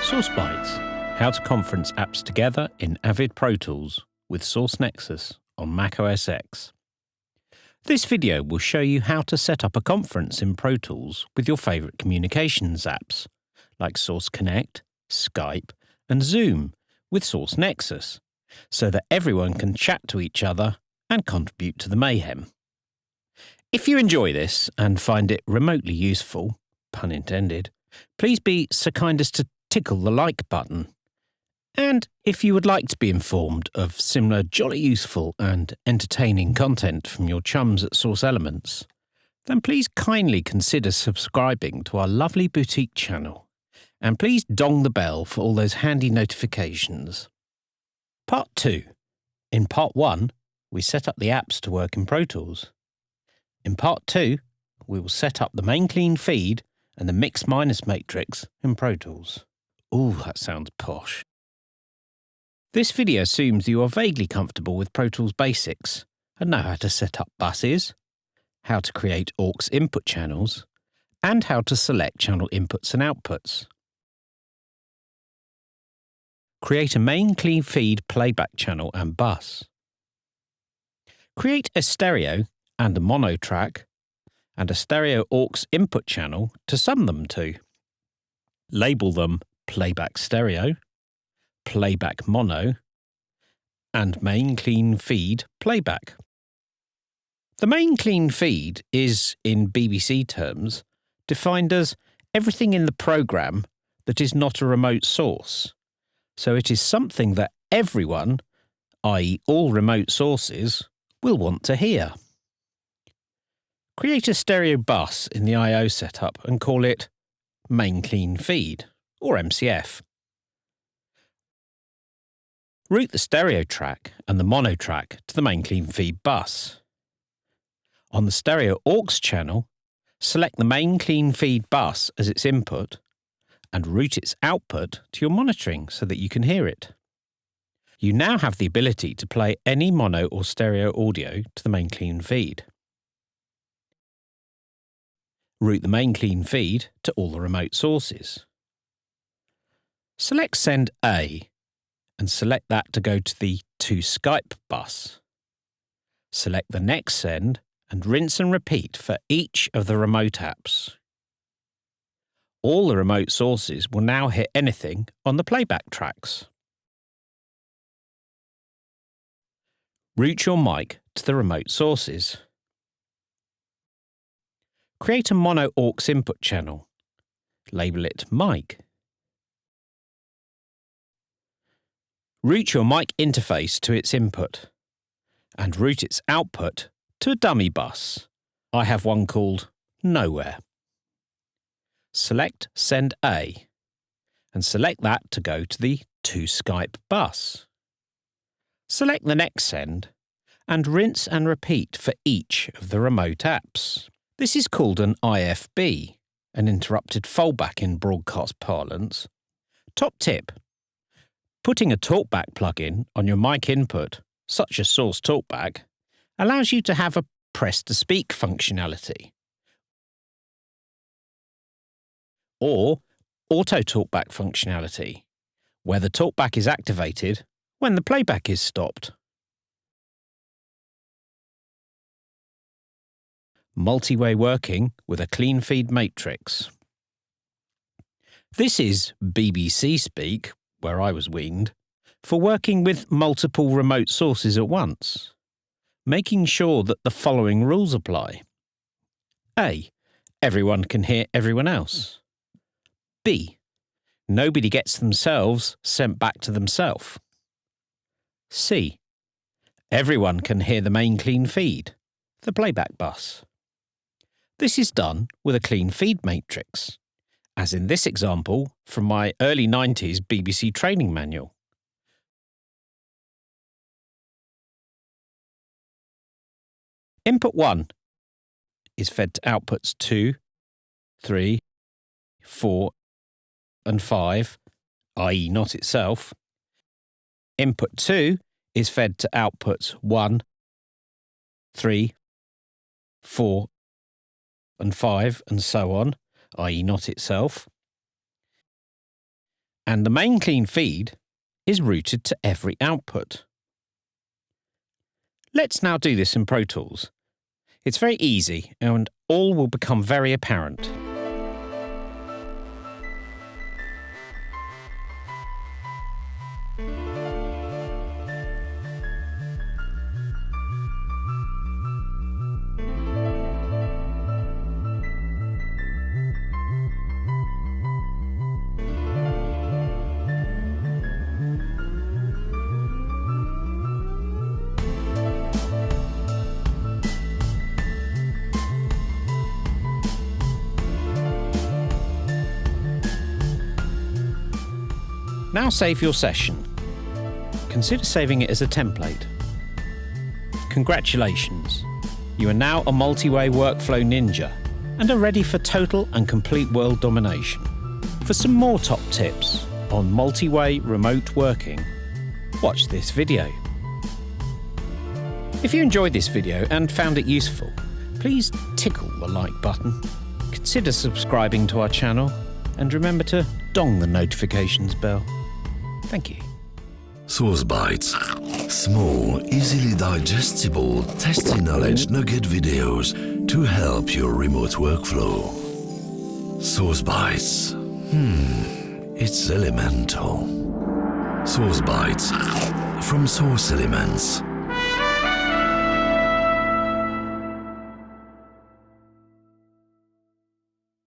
Source Bytes, how to conference apps together in Avid Pro Tools with Source-Nexus on Mac OS X. This video will show you how to set up a conference in Pro Tools with your favourite communications apps like Source Connect, Skype and Zoom with Source-Nexus, so that everyone can chat to each other and contribute to the mayhem. If you enjoy this and find it remotely useful, pun intended, please be so kind as to tickle the like button. And if you would like to be informed of similar jolly useful and entertaining content from your chums at Source Elements, then please kindly consider subscribing to our lovely boutique channel. And please dong the bell for all those handy notifications. Part 2. In Part 1, we set up the apps to work in Pro Tools. In Part 2, we will set up the main clean feed and the mix-minus matrix in Pro Tools. Ooh, that sounds posh. This video assumes you are vaguely comfortable with Pro Tools basics and know how to set up buses, how to create aux input channels, and how to select channel inputs and outputs. Create a main clean feed playback channel and bus. Create a stereo and a mono track and a stereo aux input channel to sum them to. Label them Playback Stereo, Playback Mono, and Main Clean Feed Playback. The main clean feed is, in BBC terms, defined as everything in the programme that is not a remote source. So it is something that everyone, i.e. all remote sources, will want to hear. Create a stereo bus in the I/O setup and call it Main Clean Feed, or MCF. Route the stereo track and the mono track to the main clean feed bus. On the stereo aux channel, select the main clean feed bus as its input and route its output to your monitoring so that you can hear it. You now have the ability to play any mono or stereo audio to the main clean feed. Route the main clean feed to all the remote sources. Select Send A and select that to go to the To Skype bus. Select the next send and rinse and repeat for each of the remote apps. All the remote sources will now hear anything on the playback tracks. Route your mic to the remote sources. Create a mono aux input channel. Label it Mic. Route your mic interface to its input and route its output to a dummy bus. I have one called Nowhere. Select Send A and select that to go to the To Skype bus. Select the next send and rinse and repeat for each of the remote apps. This is called an IFB, an interrupted fallback in broadcast parlance. Top tip: putting a Talkback plugin on your mic input, such as Source Talkback, allows you to have a press-to-speak functionality, or auto talkback functionality, where the talkback is activated when the playback is stopped. Multiway working with a clean feed matrix. This is BBC speak, where I was weaned, for working with multiple remote sources at once, making sure that the following rules apply. A. Everyone can hear everyone else. B. Nobody gets themselves sent back to themselves. C. Everyone can hear the main clean feed, the playback bus. This is done with a clean feed matrix, as in this example from my early 90s BBC training manual. Input 1 is fed to outputs 2, 3, 4 and 5, i.e. not itself. Input 2 is fed to outputs 1, 3, 4 and 5 and so on, i.e. not itself. and the main clean feed is routed to every output. Let's now do this in Pro Tools. It's very easy and all will become very apparent. Now save your session. Consider saving it as a template. Congratulations! You are now a Multiway workflow ninja and are ready for total and complete world domination. For some more top tips on Multiway remote working, watch this video. If you enjoyed this video and found it useful, please tickle the like button, consider subscribing to our channel, and remember to dong the notifications bell. Thank you. Source Bites. Small, easily digestible, testy knowledge nugget videos to help your remote workflow. Source Bites. It's elemental. Source Bites from Source Elements.